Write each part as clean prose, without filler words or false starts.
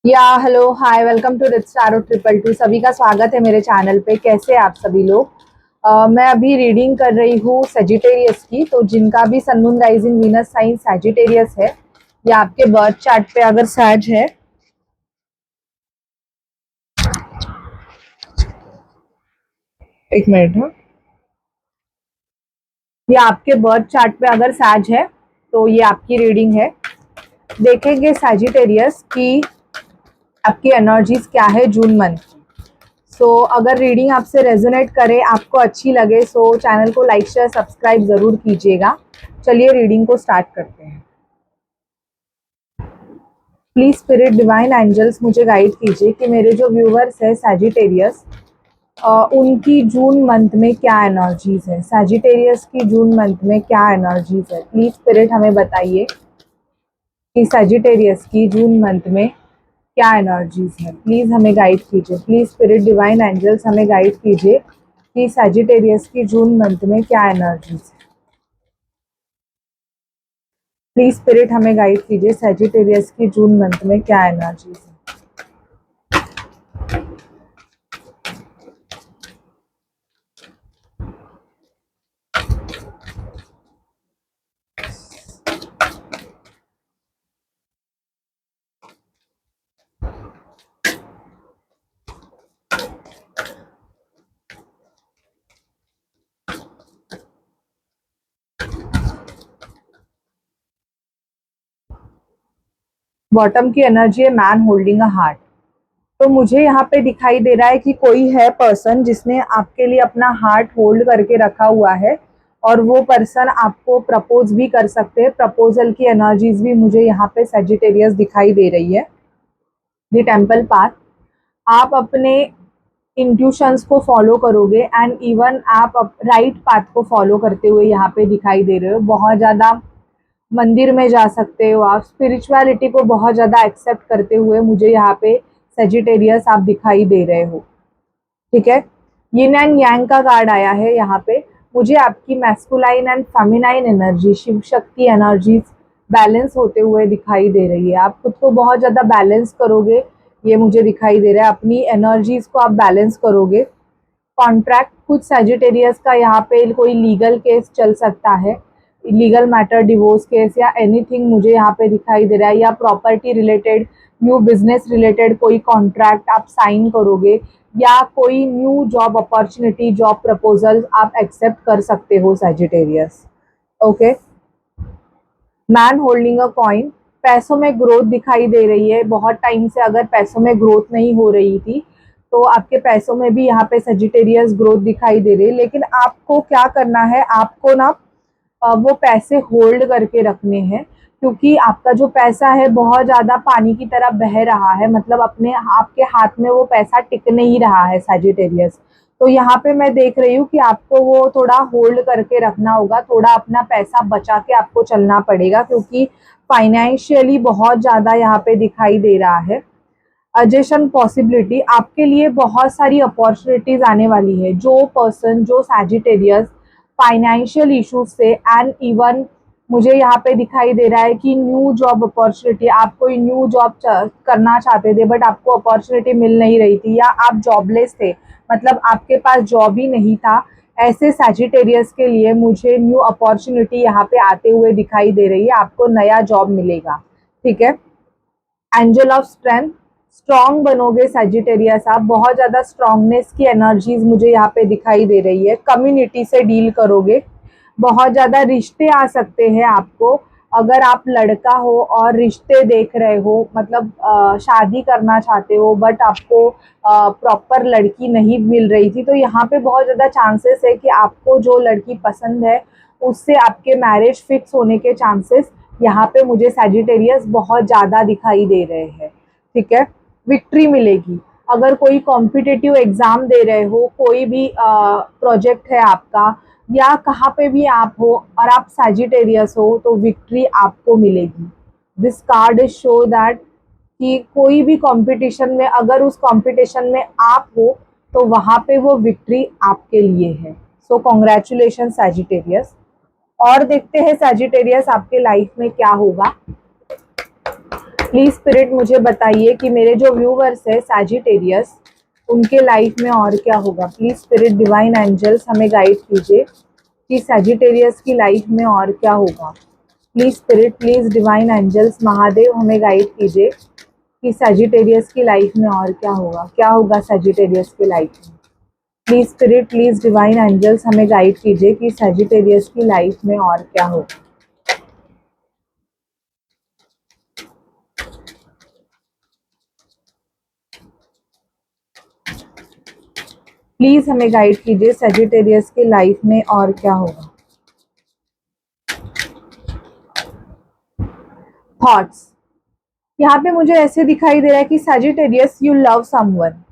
या hello hi welcome to रिच स्टारो ट्रिपल टू। सभी का स्वागत है मेरे चैनल पे। कैसे हैं आप सभी लोग। मैं अभी रीडिंग कर रही हूँ सेजिटेरियस की। तो जिनका भी sun moon rising Venus sign Sagittarius है या आपके बर्थ चार्ट पे अगर सैज है, एक मिनट हाँ, या आपके बर्थ चार्ट पे अगर सैज है तो ये आपकी रीडिंग है। देखेंगे सेजिटेरियस की आपकी एनर्जीज क्या है जून मंथ। अगर रीडिंग आपसे रेजोनेट करे, आपको अच्छी लगे, चैनल को लाइक शेयर सब्सक्राइब ज़रूर कीजिएगा। चलिए रीडिंग को स्टार्ट करते हैं। प्लीज स्पिरिट डिवाइन एंजल्स मुझे गाइड कीजिए कि मेरे जो व्यूवर्स है सैजिटेरियस, उनकी जून मंथ में क्या एनर्जीज है। सैजिटेरियस की जून मंथ में क्या एनर्जीज है, प्लीज स्पिरिट हमें बताइए कि सैजिटेरियस की जून मंथ में क्या एनर्जीज है। प्लीज हमें गाइड कीजिए। प्लीज स्पिरिट डिवाइन एंजल्स हमें गाइड कीजिए कि सैजिटेरियस की जून मंथ में क्या एनर्जीज है। प्लीज स्पिरिट हमें गाइड कीजिए सैजिटेरियस की जून मंथ में क्या एनर्जीज है। बॉटम की एनर्जी है मैन होल्डिंग अ हार्ट। तो मुझे यहाँ पे दिखाई दे रहा है कि कोई है पर्सन जिसने आपके लिए अपना हार्ट होल्ड करके रखा हुआ है, और वो पर्सन आपको प्रपोज भी कर सकते हैं। प्रपोजल की एनर्जीज भी मुझे यहाँ पे सेजिटेरियस दिखाई दे रही है। द टेम्पल पाथ, आप अपने इंट्यूशंस को फॉलो करोगे एंड इवन आप राइट पाथ को फॉलो करते हुए यहाँ पे दिखाई दे रहे हो। बहुत ज़्यादा मंदिर में जा सकते हो आप, स्पिरिचुअलिटी को बहुत ज़्यादा एक्सेप्ट करते हुए मुझे यहाँ पे सेजिटेरियस आप दिखाई दे रहे हो। ठीक है, यिन एंड यांग का कार्ड आया है यहाँ पे। मुझे आपकी masculine and feminine energy, Shiv Shakti energies balance होते हुए दिखाई दे रही है। आप खुद को बहुत ज़्यादा बैलेंस करोगे, ये मुझे दिखाई दे रहा है। अपनी एनर्जीज को आप बैलेंस करोगे। कॉन्ट्रैक्ट, कुछ सैजिटेरियस का यहाँ पे कोई लीगल केस चल सकता है, लीगल मैटर, डिवोर्स केस या एनीथिंग मुझे यहाँ पे दिखाई दे रहा है, या property related, new business related कोई कॉन्ट्रैक्ट आप साइन करोगे, या कोई new job opportunity, job proposal आप एक्सेप्ट कर सकते हो Sagittarius. Okay, man holding a coin, पैसों में ग्रोथ दिखाई दे रही है। बहुत टाइम से अगर पैसों में ग्रोथ नहीं हो रही थी, तो आपके पैसों में भी यहाँ पे सजिटेरियस ग्रोथ दिखाई दे रही है। लेकिन आपको क्या करना है, आपको ना वो पैसे होल्ड करके रखने हैं, क्योंकि आपका जो पैसा है बहुत ज़्यादा पानी की तरह बह रहा है। मतलब अपने आपके हाथ में वो पैसा टिक नहीं रहा है सजिटेरियस। तो यहाँ पे मैं देख रही हूँ कि आपको वो थोड़ा होल्ड करके रखना होगा, थोड़ा अपना पैसा बचा के आपको चलना पड़ेगा, क्योंकि फाइनेंशियली बहुत ज़्यादा यहाँ पे दिखाई दे रहा है। अजेशन पॉसिबिलिटी, आपके लिए बहुत सारी अपॉर्चुनिटीज आने वाली है। जो पर्सन, जो सैजिटेरियस फाइनेंशियल इश्यूज से एंड इवन मुझे यहाँ पे दिखाई दे रहा है कि न्यू जॉब अपॉर्चुनिटी, आप कोई न्यू जॉब करना चाहते थे बट आपको अपॉर्चुनिटी मिल नहीं रही थी, या आप जॉबलेस थे, मतलब आपके पास जॉब ही नहीं था। ऐसे सैजिटेरियस के लिए मुझे न्यू अपॉर्चुनिटी यहाँ पे आते हुए दिखाई दे रही है, आपको नया जॉब मिलेगा। ठीक है, एंजल ऑफ स्ट्रेंथ, स्ट्रांग बनोगे सैजिटेरियस, आप बहुत ज़्यादा स्ट्रांगनेस की एनर्जीज मुझे यहाँ पे दिखाई दे रही है। कम्युनिटी से डील करोगे, बहुत ज़्यादा रिश्ते आ सकते हैं आपको। अगर आप लड़का हो और रिश्ते देख रहे हो, मतलब शादी करना चाहते हो बट आपको प्रॉपर लड़की नहीं मिल रही थी, तो यहाँ पे बहुत ज़्यादा चांसेस है कि आपको जो लड़की पसंद है उससे आपके मैरिज फिक्स होने के चांसेस यहाँ पे मुझे सैजिटेरियस बहुत ज़्यादा दिखाई दे रहे हैं। ठीक है, विक्ट्री मिलेगी। अगर कोई कॉम्पिटिटिव एग्ज़ाम दे रहे हो, कोई भी प्रोजेक्ट है आपका, या कहाँ पे भी आप हो और आप सैजिटेरियस हो, तो विक्ट्री आपको मिलेगी। This card is show that कि कोई भी कंपटीशन में, अगर उस कंपटीशन में आप हो तो वहाँ पे वो विक्ट्री आपके लिए है। So congratulation Sagittarius. और देखते हैं सैजिटेरियस आपके लाइफ में क्या होगा। प्लीज स्पिरिट मुझे बताइए कि मेरे जो व्यूवर्स है सैजिटेरियस, उनके लाइफ में और क्या होगा। प्लीज स्पिरिट डिवाइन एंजल्स हमें गाइड कीजिए कि सैजिटेरियस की लाइफ में और क्या होगा। Please spirit, please divine angels Mahadev हमें गाइड कीजिए कि सैजिटेरियस की लाइफ में और क्या होगा सैजिटेरियस की लाइफ में। Please spirit, please divine angels हमें गाइड कीजिए कि सैजिटेरियस की लाइफ में और क्या होगा। प्लीज हमें गाइड कीजिए सैजिटेरियस की लाइफ में और क्या होगा। थॉट्स, यहाँ पे मुझे ऐसे दिखाई दे रहा है कि सैजिटेरियस यू लव समवन,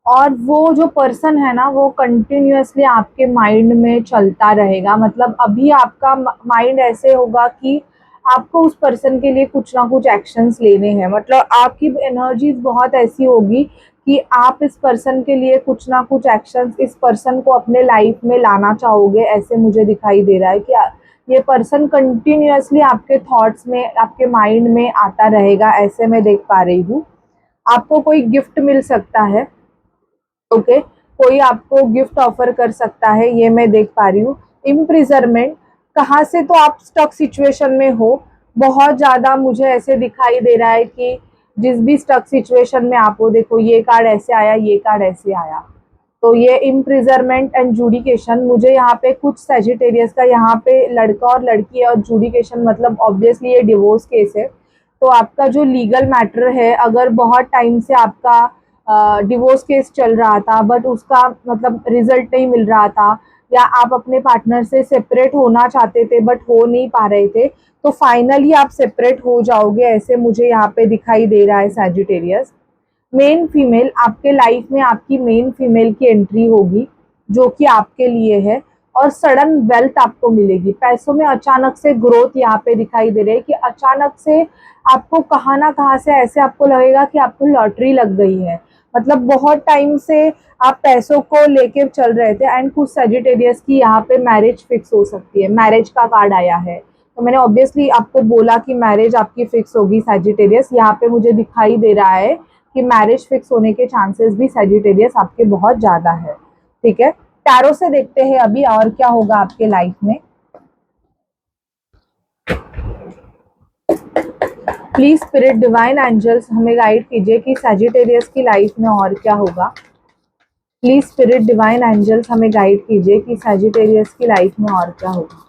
और वो जो पर्सन है ना वो कंटिन्यूअसली आपके माइंड में चलता रहेगा। मतलब अभी आपका माइंड ऐसे होगा कि आपको उस पर्सन के लिए कुछ ना कुछ एक्शंस लेने हैं। मतलब आपकी एनर्जीज बहुत ऐसी होगी कि आप इस पर्सन के लिए कुछ ना कुछ एक्शंस, इस पर्सन को अपने लाइफ में लाना चाहोगे। ऐसे मुझे दिखाई दे रहा है कि ये पर्सन कंटिन्यूअसली आपके थॉट्स में, आपके माइंड में आता रहेगा। ऐसे मैं देख पा रही हूँ। आपको कोई गिफ्ट मिल सकता है, ओके कोई आपको गिफ्ट ऑफर कर सकता है, ये मैं देख पा रही हूँ। इम्प्रिजरमेंट, कहाँ से तो आप स्टक सिचुएशन में हो बहुत ज़्यादा। मुझे ऐसे दिखाई दे रहा है कि जिस भी स्टक सिचुएशन में आप हो, देखो ये कार्ड ऐसे आया, ये कार्ड ऐसे आया, तो ये इम्प्रिजरमेंट एंड जूडिकेशन। मुझे यहाँ पे कुछ सैजिटेरियस का, यहाँ पे लड़का और लड़की है, और जूडिकेशन मतलब ऑब्वियसली ये डिवोर्स केस है। तो आपका जो लीगल मैटर है, अगर बहुत टाइम से आपका डिवोर्स केस चल रहा था बट उसका मतलब रिजल्ट नहीं मिल रहा था, या आप अपने पार्टनर से सेपरेट होना चाहते थे बट हो नहीं पा रहे थे, तो फाइनली आप सेपरेट हो जाओगे, ऐसे मुझे यहाँ पे दिखाई दे रहा है सैजिटेरियस। मेन फीमेल, आपके लाइफ में आपकी मेन फीमेल की एंट्री होगी जो कि आपके लिए है, और सडन वेल्थ आपको मिलेगी। पैसों में अचानक से ग्रोथ यहाँ पे दिखाई दे रही है कि अचानक से आपको कहाँ ना कहाँ से ऐसे आपको लगेगा कि आपको लॉटरी लग गई है। मतलब बहुत टाइम से आप पैसों को लेके चल रहे थे, एंड कुछ सजिटेरियस की यहाँ पे मैरिज फिक्स हो सकती है। मैरिज का कार्ड आया है, तो मैंने ऑब्वियसली आपको बोला कि मैरिज आपकी फिक्स होगी सजिटेरियस। यहाँ पे मुझे दिखाई दे रहा है कि मैरिज फिक्स होने के चांसेस भी सजिटेरियस आपके बहुत ज़्यादा है। ठीक है, टैरो से देखते हैं अभी और क्या होगा आपके लाइफ में। प्लीज स्पिरिट डिवाइन एंजल्स हमें गाइड कीजिए कि सजिटेरियस की लाइफ में और क्या होगा। प्लीज स्पिरिट डिवाइन एंजल्स हमें गाइड कीजिए कि सजिटेरियस की लाइफ में और क्या होगा।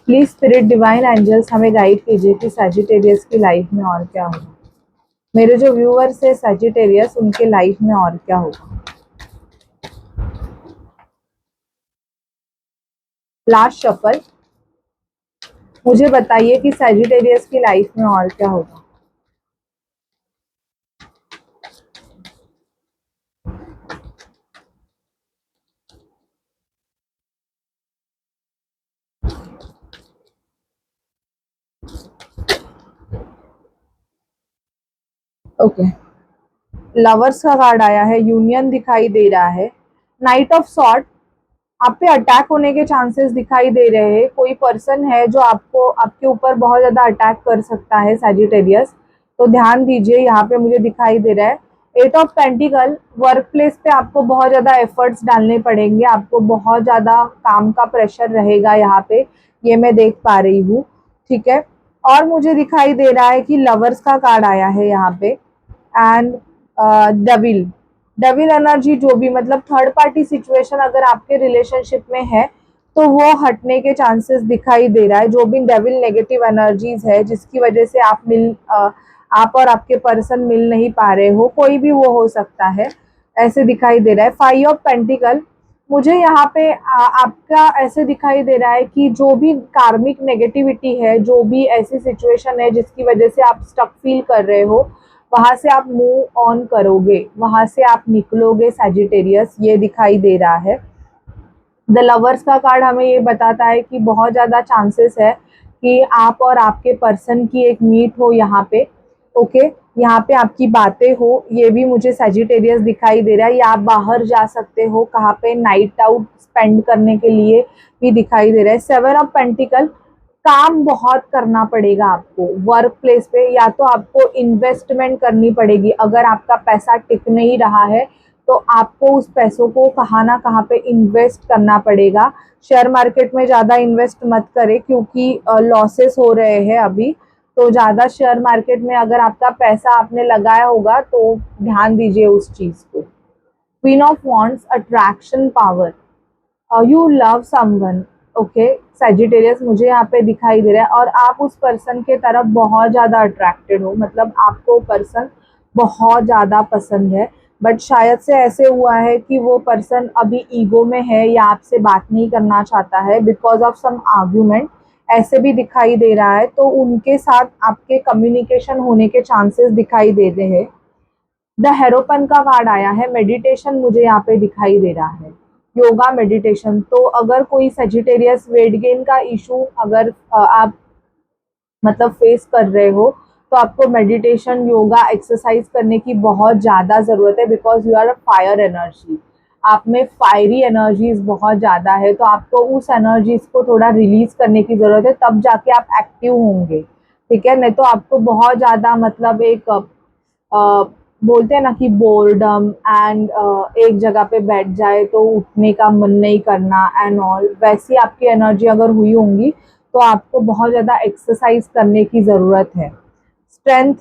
प्लीज स्पिरिट डिवाइन एंजल्स हमें गाइड कीजिए कि सजिटेरियस की लाइफ में और क्या होगा। मेरे जो व्यूअर्स है सजिटेरियस, उनके लाइफ में और क्या होगा। लास्ट शफल, मुझे बताइए कि सजिटेरियस की लाइफ में और क्या होगा। ओके, लवर्स का कार्ड आया है, यूनियन दिखाई दे रहा है, नाइट ऑफ सॉर्ट। आप पे अटैक होने के चांसेस दिखाई दे रहे हैं। कोई पर्सन है जो आपको, आपके ऊपर बहुत ज़्यादा अटैक कर सकता है सजिटेरियस, तो ध्यान दीजिए। यहाँ पे मुझे दिखाई दे रहा है eight of pentacles. Work place पे आपको बहुत ज़्यादा एफर्ट्स डालने पड़ेंगे, आपको बहुत ज़्यादा काम का प्रेशर रहेगा यहाँ पे, ये मैं देख पा रही हूँ। ठीक है, और मुझे दिखाई दे रहा है कि लवर्स का कार्ड आया है यहाँ पे, एंड डेविल। डेविल एनर्जी जो भी, मतलब थर्ड पार्टी सिचुएशन अगर आपके रिलेशनशिप में है तो वो हटने के चांसेस दिखाई दे रहा है। जो भी डेविल नेगेटिव एनर्जीज है जिसकी वजह से आप और आपके पर्सन मिल नहीं पा रहे हो, कोई भी वो हो सकता है, ऐसे दिखाई दे रहा है। 5 ऑफ पेंटिकल, मुझे यहाँ पे आपका ऐसे दिखाई दे रहा है कि जो भी कार्मिक नेगेटिविटी है, जो भी ऐसी सिचुएशन है जिसकी वजह से आप स्टक फील कर रहे हो, वहां से आप मूव ऑन करोगे, वहां से आप निकलोगे सजिटेरियस, ये दिखाई दे रहा है। द लवर्स का कार्ड हमें ये बताता है कि बहुत ज़्यादा चांसेस है कि आप और आपके पर्सन की एक मीट हो यहाँ पे। ओके, यहाँ पे आपकी बातें हो, ये भी मुझे सजिटेरियस दिखाई दे रहा है। या आप बाहर जा सकते हो कहाँ पे, नाइट आउट स्पेंड करने के लिए भी दिखाई दे रहा है। 7 ऑफ पेंटिकल, काम बहुत करना पड़ेगा आपको वर्क प्लेस पे, या तो आपको इन्वेस्टमेंट करनी पड़ेगी। अगर आपका पैसा टिक नहीं रहा है तो आपको उस पैसों को कहाँ ना कहाँ पे इन्वेस्ट करना पड़ेगा। शेयर मार्केट में ज़्यादा इन्वेस्ट मत करें क्योंकि लॉसेस हो रहे हैं अभी। तो ज़्यादा शेयर मार्केट में अगर आपका पैसा आपने लगाया होगा तो ध्यान दीजिए उस चीज़ को। Queen of wands, attraction power, you love someone. Okay Sagittarius मुझे यहाँ पे दिखाई दे रहा है और आप उस पर्सन के तरफ बहुत ज़्यादा अट्रैक्टेड हो, मतलब आपको पर्सन बहुत ज़्यादा पसंद है। बट शायद से ऐसे हुआ है कि वो पर्सन अभी ईगो में है या आपसे बात नहीं करना चाहता है बिकॉज ऑफ सम आर्ग्यूमेंट, ऐसे भी दिखाई दे रहा है। तो उनके साथ आपके कम्युनिकेशन होने के चांसेस दिखाई दे रहे हैं। द हेरोपन का कार्ड आया है, मेडिटेशन मुझे यहाँ पे दिखाई दे रहा है, योगा मेडिटेशन। तो अगर कोई सजिटेरियस वेट गेन का इशू अगर आप मतलब फेस कर रहे हो तो आपको मेडिटेशन योगा एक्सरसाइज करने की बहुत ज़्यादा ज़रूरत है because you are a fire energy, आप में फायरी एनर्जीज बहुत ज़्यादा है। तो आपको उस एनर्जीज को थोड़ा रिलीज करने की ज़रूरत है, तब जाके आप एक्टिव होंगे। ठीक है, नहीं तो आपको बहुत ज़्यादा मतलब एक बोलते हैं ना कि बोर्डम एंड एक जगह पे बैठ जाए तो उठने का मन नहीं करना एंड ऑल, वैसी आपकी एनर्जी अगर हुई होंगी तो आपको बहुत ज़्यादा एक्सरसाइज करने की ज़रूरत है। स्ट्रेंथ,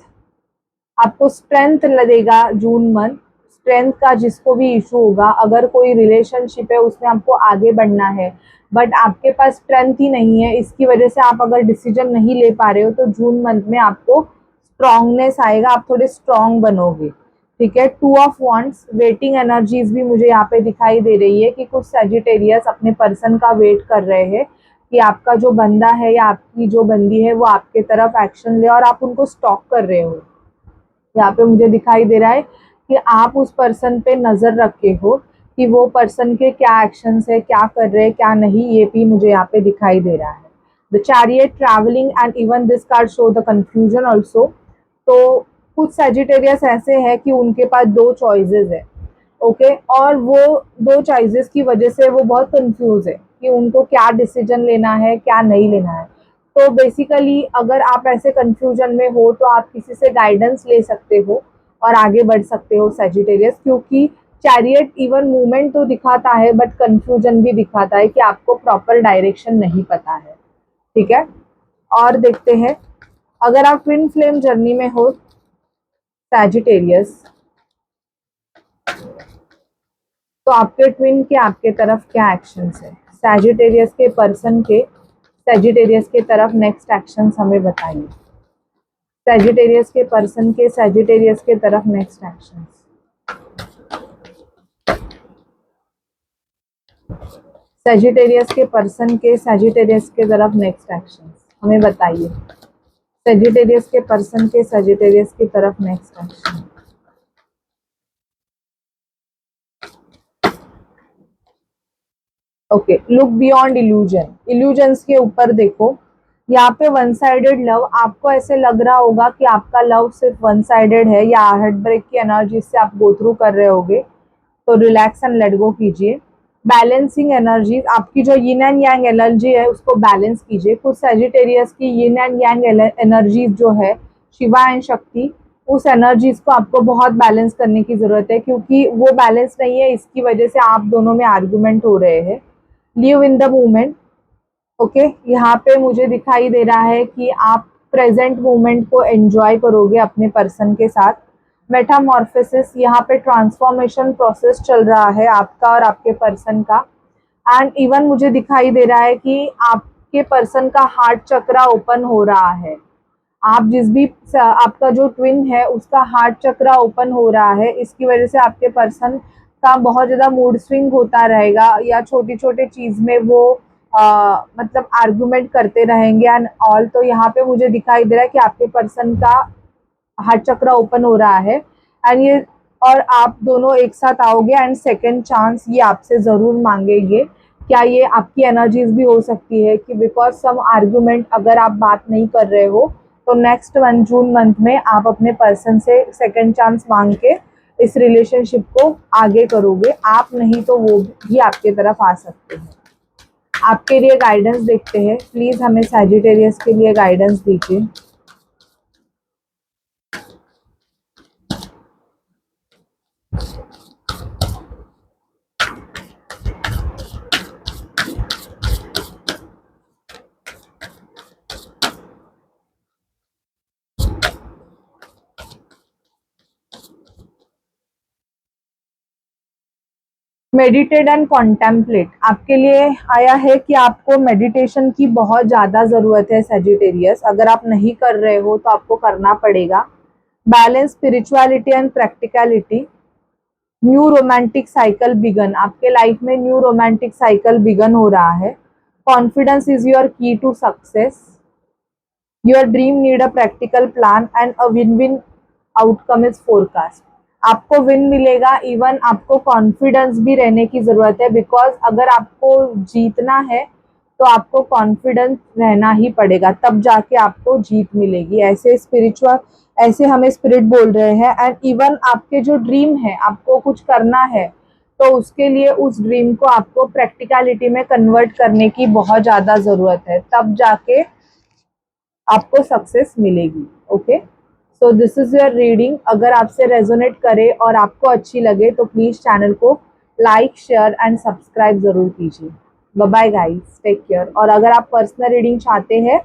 आपको स्ट्रेंथ लगेगा जून मंथ। स्ट्रेंथ का जिसको भी इशू होगा, अगर कोई रिलेशनशिप है उसमें आपको आगे बढ़ना है बट आपके पास स्ट्रेंथ ही नहीं है, इसकी वजह से आप अगर डिसीजन नहीं ले पा रहे हो तो जून मंथ में आपको स्ट्रांगनेस आएगा, आप थोड़े स्ट्रांग बनोगे। ठीक है, two of wants, waiting energies भी मुझे यहाँ पे दिखाई दे रही है कि कुछ सजिटेरियस अपने पर्सन का वेट कर रहे हैं कि आपका जो बंदा है या आपकी जो बंदी है वो आपके तरफ एक्शन ले और आप उनको स्टॉक कर रहे हो। यहाँ पे मुझे दिखाई दे रहा है कि आप उस पर्सन पे नज़र रखे हो कि वो पर्सन के क्या एक्शंस है, क्या कर रहे हैं क्या नहीं, ये भी मुझे यहाँ पे दिखाई दे रहा है। The chariot, travelling and even this card show the confusion also. तो कुछ सजिटेरियस ऐसे हैं कि उनके पास दो चॉइसेस है। ओके, और वो दो चॉइसेस की वजह से वो बहुत कंफ्यूज है कि उनको क्या डिसीजन लेना है क्या नहीं लेना है। तो बेसिकली अगर आप ऐसे कंफ्यूजन में हो तो आप किसी से गाइडेंस ले सकते हो और आगे बढ़ सकते हो सजिटेरियस, क्योंकि चैरियट इवन मूवमेंट तो दिखाता है बट कंफ्यूजन भी दिखाता है कि आपको प्रॉपर डायरेक्शन नहीं पता है। ठीक है, और देखते हैं अगर आप ट्विन फ्लेम जर्नी में हो सैजिटेरियस तो आपके ट्विन के आपके तरफ क्या एक्शंस है, सैजिटेरियस के पर्सन के सैजिटेरियस के तरफ नेक्स्ट एक्शंस हमें बताइए। सैजिटेरियस के पर्सन के सैजिटेरियस के तरफ नेक्स्ट एक्शंस, सैजिटेरियस के पर्सन के सैजिटेरियस के तरफ नेक्स्ट एक्शंस हमें बताइए। सैजिटेरियस के पर्सन के सैजिटेरियस की तरफ next action. Okay, look beyond illusion, illusions के ऊपर देखो। यहाँ पे वन साइडेड लव, आपको ऐसे लग रहा होगा कि आपका लव सिर्फ वन साइडेड है या हार्ट ब्रेक की एनर्जी से आप गो थ्रू कर रहे होगे, तो रिलैक्स एंड लेट गो कीजिए। बैलेंसिंग एनर्जीज, आपकी जो यिन एंड यांग एनर्जी है उसको बैलेंस कीजिए। कुछ सजिटेरियस की यिन एंड यांग एनर्जीज जो है शिवा एंड शक्ति, उस एनर्जीज को आपको बहुत बैलेंस करने की जरूरत है क्योंकि वो बैलेंस नहीं है, इसकी वजह से आप दोनों में आर्गुमेंट हो रहे हैं। Live in the moment. Okay, यहाँ पे मुझे दिखाई दे रहा है कि आप प्रेजेंट मोमेंट को एंजॉय करोगे अपने पर्सन के साथ। मेटामॉर्फोसिस, यहाँ पे ट्रांसफॉर्मेशन प्रोसेस चल रहा है आपका और आपके पर्सन का। एंड इवन मुझे दिखाई दे रहा है कि आपके पर्सन का हार्ट चक्रा ओपन हो रहा है। आप जिस भी आपका जो ट्विन है उसका हार्ट चक्रा ओपन हो रहा है, इसकी वजह से आपके पर्सन का बहुत ज़्यादा मूड स्विंग होता रहेगा या छोटी छोटी चीज़ में वो मतलब आर्गुमेंट करते रहेंगे एंड ऑल। तो यहाँ पे मुझे दिखाई दे रहा है कि आपके पर्सन का हार्ट चक्रा ओपन हो रहा है एंड ये, और आप दोनों एक साथ आओगे एंड सेकंड चांस ये आपसे ज़रूर मांगेंगे। क्या ये आपकी एनर्जीज भी हो सकती है कि बिकॉज सम आर्गुमेंट अगर आप बात नहीं कर रहे हो तो नेक्स्ट मंथ जून मंथ में आप अपने पर्सन से सेकंड चांस मांग के इस रिलेशनशिप को आगे करोगे, आप नहीं तो वो भी आपके तरफ आ सकते हैं। आपके लिए गाइडेंस देखते हैं, प्लीज हमें सैजिटेरियस के लिए गाइडेंस दीजिए। मेडिटेट एंड कॉन्टेम्पलेट आपके लिए आया है कि आपको मेडिटेशन की बहुत ज़्यादा ज़रूरत है सैजिटेरियस। अगर आप नहीं कर रहे हो तो आपको करना पड़ेगा। Balance spirituality and practicality. New romantic cycle begin, आपके लाइफ में न्यू रोमांटिक साइकिल बिगन हो रहा है। Confidence is your key to success. Your dream need a practical plan and a win win outcome is forecast. आपको win मिलेगा, even आपको confidence भी रहने की जरूरत है, बिकॉज अगर आपको जीतना है तो आपको कॉन्फिडेंस रहना ही पड़ेगा, तब जाके आपको जीत मिलेगी। ऐसे स्पिरिचुअल, ऐसे हमें स्पिरिट बोल रहे हैं। एंड इवन आपके जो ड्रीम है, आपको कुछ करना है तो उसके लिए उस ड्रीम को आपको प्रैक्टिकलिटी में कन्वर्ट करने की बहुत ज़्यादा ज़रूरत है, तब जाके आपको सक्सेस मिलेगी। Okay, so this is your reading. अगर आपसे रेजोनेट करे और आपको अच्छी लगे तो प्लीज चैनल को लाइक, शेयर एंड सब्सक्राइब जरूर कीजिए। Bye bye guys, take care. और अगर आप पर्सनल रीडिंग चाहते हैं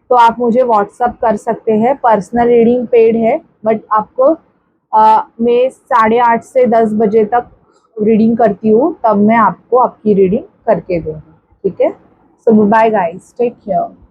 तो आप मुझे व्हाट्सअप कर सकते हैं। पर्सनल रीडिंग पेड है, बट आपको मैं 8:30 से 10 बजे तक रीडिंग करती हूँ, तब मैं आपको आपकी रीडिंग करके दूँगी। ठीक है, सो बाय गाइस, टेक केयर।